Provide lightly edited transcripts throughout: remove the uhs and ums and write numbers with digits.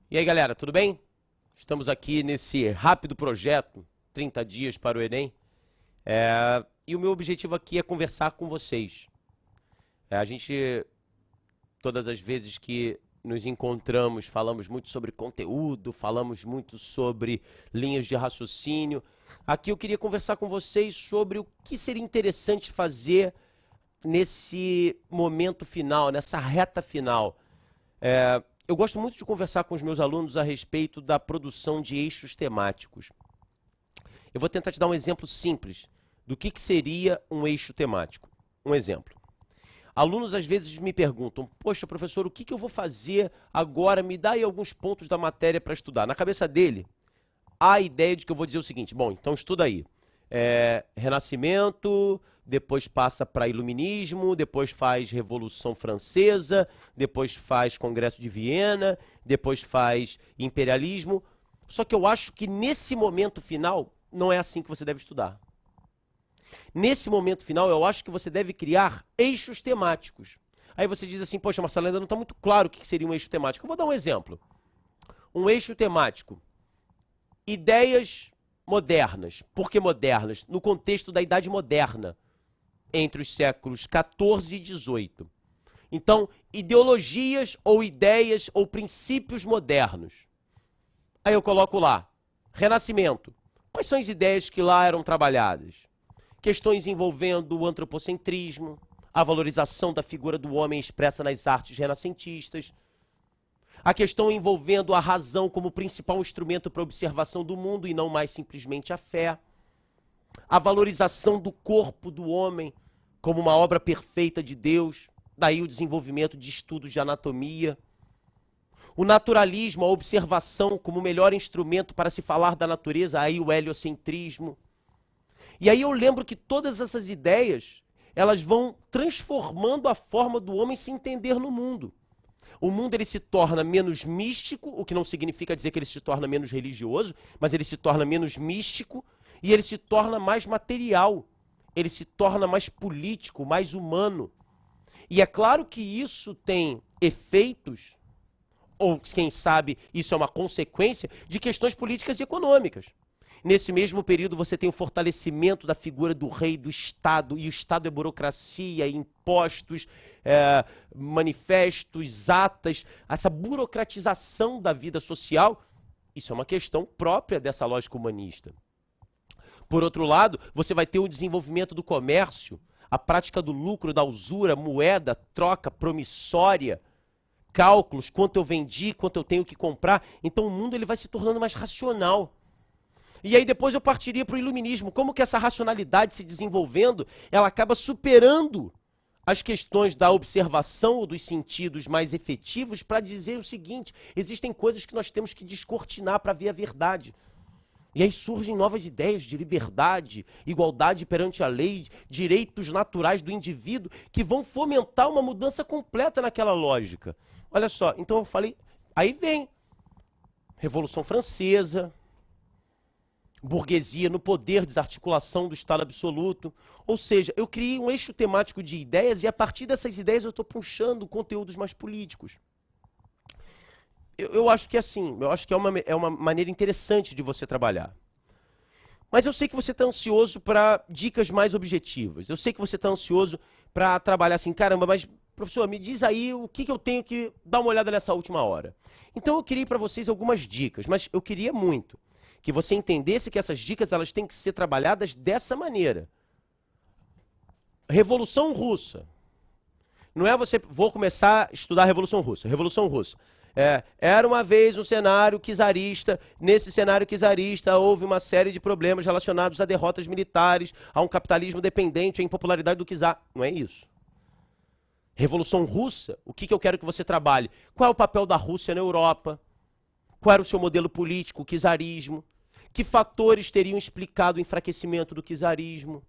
E aí, galera, tudo bem? Estamos aqui nesse rápido projeto, 30 dias para o Enem. E o meu objetivo aqui é conversar com vocês. A gente, todas as vezes que nos encontramos, falamos muito sobre conteúdo, falamos muito sobre linhas de raciocínio. Aqui eu queria conversar com vocês sobre o que seria interessante fazer nesse momento final, nessa reta final. Eu gosto muito de conversar com os meus alunos a respeito da produção de eixos temáticos. Eu vou tentar te dar um exemplo simples do que seria um eixo temático. Um exemplo. Alunos às vezes me perguntam, poxa, professor, o que eu vou fazer agora? Me dá aí alguns pontos da matéria para estudar. Na cabeça dele, há a ideia de que eu vou dizer o seguinte, bom, então estuda aí. Renascimento, depois passa para Iluminismo, depois faz Revolução Francesa, depois faz Congresso de Viena, depois faz Imperialismo. Só que eu acho que nesse momento final, não é assim que você deve estudar. Nesse momento final, eu acho que você deve criar eixos temáticos. Aí você diz assim, poxa, Marcelo, ainda não está muito claro o que seria um eixo temático. Eu vou dar um exemplo. Um eixo temático. Ideias modernas. Por que modernas? No contexto da Idade Moderna, entre os séculos XIV e XVIII. Então, ideologias ou ideias ou princípios modernos. Aí eu coloco lá, Renascimento. Quais são as ideias que lá eram trabalhadas? Questões envolvendo o antropocentrismo, a valorização da figura do homem expressa nas artes renascentistas, a questão envolvendo a razão como principal instrumento para a observação do mundo e não mais simplesmente a fé, a valorização do corpo do homem como uma obra perfeita de Deus, daí o desenvolvimento de estudos de anatomia, o naturalismo, a observação como o melhor instrumento para se falar da natureza, aí o heliocentrismo. E aí eu lembro que todas essas ideias, elas vão transformando a forma do homem se entender no mundo. O mundo ele se torna menos místico, o que não significa dizer que ele se torna menos religioso, mas ele se torna menos místico e ele se torna mais material, ele se torna mais político, mais humano. E é claro que isso tem efeitos, ou quem sabe isso é uma consequência de questões políticas e econômicas. Nesse mesmo período você tem o fortalecimento da figura do rei, do Estado, e o Estado é burocracia, impostos, manifestos, atas, essa burocratização da vida social, isso é uma questão própria dessa lógica humanista. Por outro lado, você vai ter o desenvolvimento do comércio, a prática do lucro, da usura, moeda, troca promissória, cálculos, quanto eu vendi, quanto eu tenho que comprar. Então o mundo ele vai se tornando mais racional. E aí depois eu partiria para o iluminismo. Como que essa racionalidade se desenvolvendo, ela acaba superando as questões da observação ou dos sentidos mais efetivos para dizer o seguinte, existem coisas que nós temos que descortinar para ver a verdade. E aí surgem novas ideias de liberdade, igualdade perante a lei, direitos naturais do indivíduo, que vão fomentar uma mudança completa naquela lógica. Olha só, então eu falei, aí vem Revolução Francesa, burguesia no poder, desarticulação do Estado absoluto. Ou seja, eu criei um eixo temático de ideias e a partir dessas ideias eu estou puxando conteúdos mais políticos. Eu acho que é assim, eu acho que é uma maneira interessante de você trabalhar. Mas eu sei que você está ansioso para dicas mais objetivas. Eu sei que você está ansioso para trabalhar assim, caramba, mas professor, me diz aí o que eu tenho que dar uma olhada nessa última hora. Então eu queria para vocês algumas dicas, mas eu queria muito que você entendesse que essas dicas elas têm que ser trabalhadas dessa maneira. Revolução Russa. Não é você, vou começar a estudar a Revolução Russa. Revolução Russa. Era uma vez um cenário czarista, nesse cenário czarista houve uma série de problemas relacionados a derrotas militares, a um capitalismo dependente, a impopularidade do czar. Não é isso. Revolução Russa, o que eu quero que você trabalhe? Qual é o papel da Rússia na Europa? Qual era o seu modelo político, o czarismo? Que fatores teriam explicado o enfraquecimento do czarismo?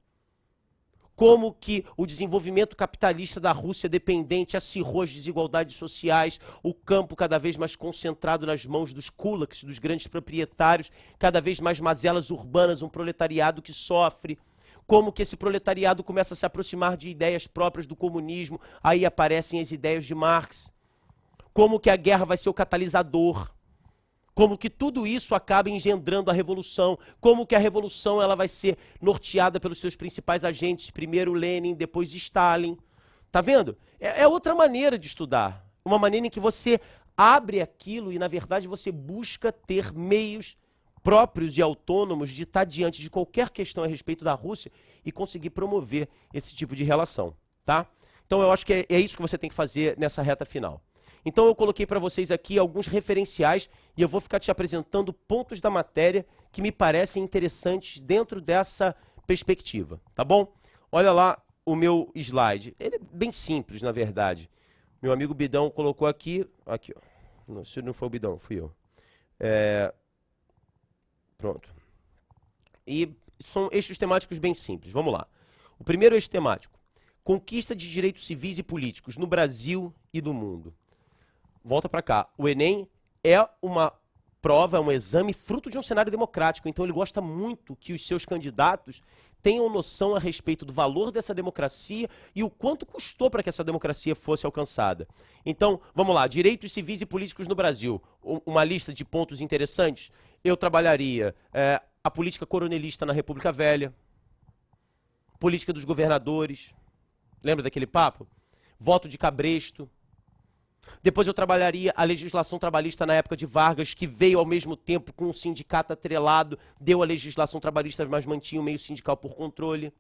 Como que o desenvolvimento capitalista da Rússia dependente acirrou as desigualdades sociais, o campo cada vez mais concentrado nas mãos dos kulaks, dos grandes proprietários, cada vez mais mazelas urbanas, um proletariado que sofre. Como que esse proletariado começa a se aproximar de ideias próprias do comunismo, aí aparecem as ideias de Marx. Como que a guerra vai ser o catalisador. Como que tudo isso acaba engendrando a revolução, como que a revolução ela vai ser norteada pelos seus principais agentes, primeiro Lenin, depois Stalin. Tá vendo? É outra maneira de estudar, uma maneira em que você abre aquilo e, na verdade, você busca ter meios próprios e autônomos de estar diante de qualquer questão a respeito da Rússia e conseguir promover esse tipo de relação, tá? Então eu acho que é isso que você tem que fazer nessa reta final. Então eu coloquei para vocês aqui alguns referenciais e eu vou ficar te apresentando pontos da matéria que me parecem interessantes dentro dessa perspectiva, tá bom? Olha lá o meu slide. Ele é bem simples, na verdade. Meu amigo Bidão colocou aqui, ó. Não, se não foi o Bidão, fui eu. Pronto. E são eixos temáticos bem simples. Vamos lá. O primeiro eixo temático: conquista de direitos civis e políticos no Brasil e no mundo. Volta para cá. O Enem é uma prova, é um exame fruto de um cenário democrático. Então ele gosta muito que os seus candidatos tenham noção a respeito do valor dessa democracia e o quanto custou para que essa democracia fosse alcançada. Então, vamos lá. Direitos civis e políticos no Brasil. Uma lista de pontos interessantes. Eu trabalharia a política coronelista na República Velha, política dos governadores, lembra daquele papo? Voto de cabresto. Depois eu trabalharia a legislação trabalhista na época de Vargas, que veio ao mesmo tempo com um sindicato atrelado, deu a legislação trabalhista, mas mantinha o meio sindical por controle.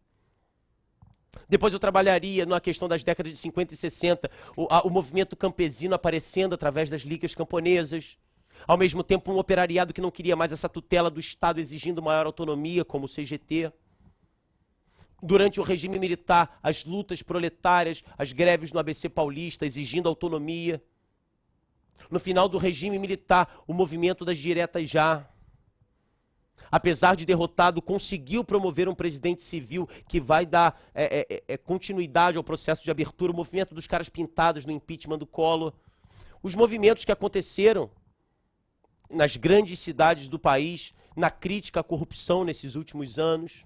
Depois eu trabalharia na questão das décadas de 50 e 60, o movimento campesino aparecendo através das ligas camponesas. Ao mesmo tempo, um operariado que não queria mais essa tutela do Estado exigindo maior autonomia, como o CGT. Durante o regime militar, as lutas proletárias, as greves no ABC Paulista exigindo autonomia. No final do regime militar, o movimento das diretas já. Apesar de derrotado, conseguiu promover um presidente civil que vai dar continuidade ao processo de abertura, o movimento dos caras pintados no impeachment do Collor. Os movimentos que aconteceram nas grandes cidades do país, na crítica à corrupção nesses últimos anos.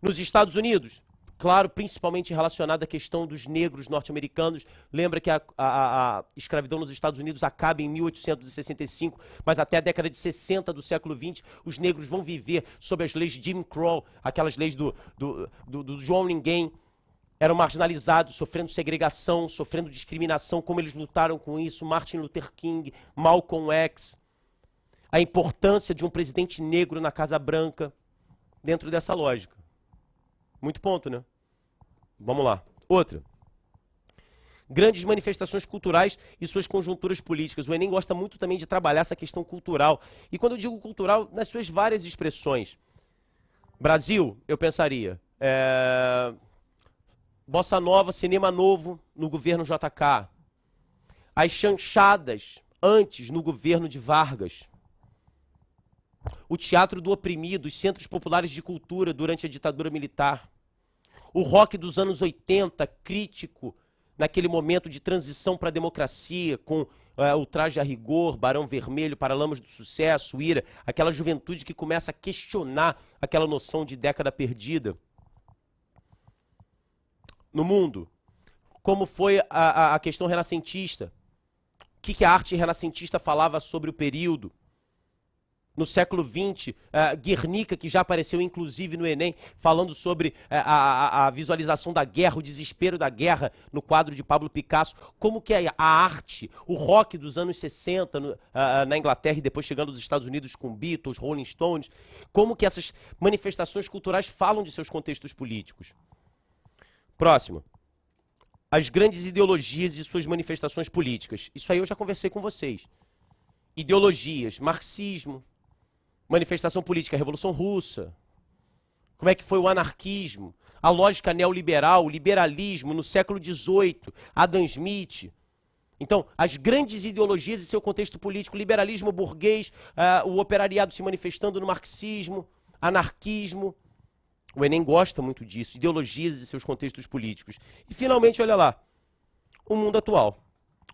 Nos Estados Unidos, claro, principalmente relacionado à questão dos negros norte-americanos. Lembra que a escravidão nos Estados Unidos acaba em 1865, mas até a década de 60 do século XX, os negros vão viver sob as leis de Jim Crow, aquelas leis do João Ninguém. Eram marginalizados, sofrendo segregação, sofrendo discriminação, como eles lutaram com isso, Martin Luther King, Malcolm X. A importância de um presidente negro na Casa Branca, dentro dessa lógica. Muito ponto, né? Vamos lá. Outra. Grandes manifestações culturais e suas conjunturas políticas. O Enem gosta muito também de trabalhar essa questão cultural. E quando eu digo cultural, nas suas várias expressões. Brasil, eu pensaria... Bossa Nova, Cinema Novo no governo JK. As chanchadas antes no governo de Vargas. O Teatro do Oprimido, os centros populares de cultura durante a ditadura militar. O rock dos anos 80, crítico naquele momento de transição para a democracia, com o Traje a Rigor, Barão Vermelho, Paralamas do Sucesso, Ira, aquela juventude que começa a questionar aquela noção de década perdida. No mundo, como foi a questão renascentista? O que a arte renascentista falava sobre o período? No século XX, Guernica, que já apareceu inclusive no Enem, falando sobre a visualização da guerra, o desespero da guerra, no quadro de Pablo Picasso. Como que a arte, o rock dos anos 60 na Inglaterra e depois chegando aos Estados Unidos com Beatles, Rolling Stones, como que essas manifestações culturais falam de seus contextos políticos. Próximo. As grandes ideologias e suas manifestações políticas. Isso aí eu já conversei com vocês. Ideologias, marxismo, manifestação política, Revolução Russa. Como é que foi o anarquismo, a lógica neoliberal, o liberalismo no século XVIII, Adam Smith. Então, as grandes ideologias e seu contexto político, liberalismo burguês, o operariado se manifestando no marxismo, anarquismo. O Enem gosta muito disso, ideologias e seus contextos políticos. E, finalmente, olha lá, o mundo atual.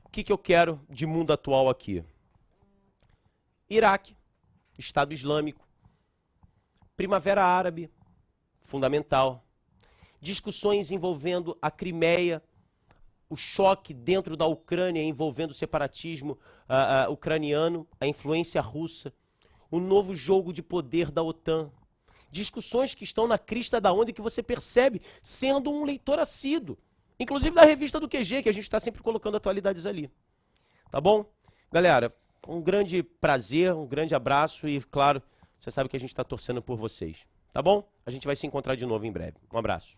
O que eu quero de mundo atual aqui? Iraque, Estado Islâmico, Primavera Árabe, fundamental. Discussões envolvendo a Crimeia, o choque dentro da Ucrânia envolvendo o separatismo ucraniano, a influência russa, o novo jogo de poder da OTAN. Discussões que estão na crista da onda e que você percebe sendo um leitor assíduo. Inclusive da revista do QG, que a gente está sempre colocando atualidades ali. Tá bom? Galera, um grande prazer, um grande abraço e, claro, você sabe que a gente está torcendo por vocês. Tá bom? A gente vai se encontrar de novo em breve. Um abraço.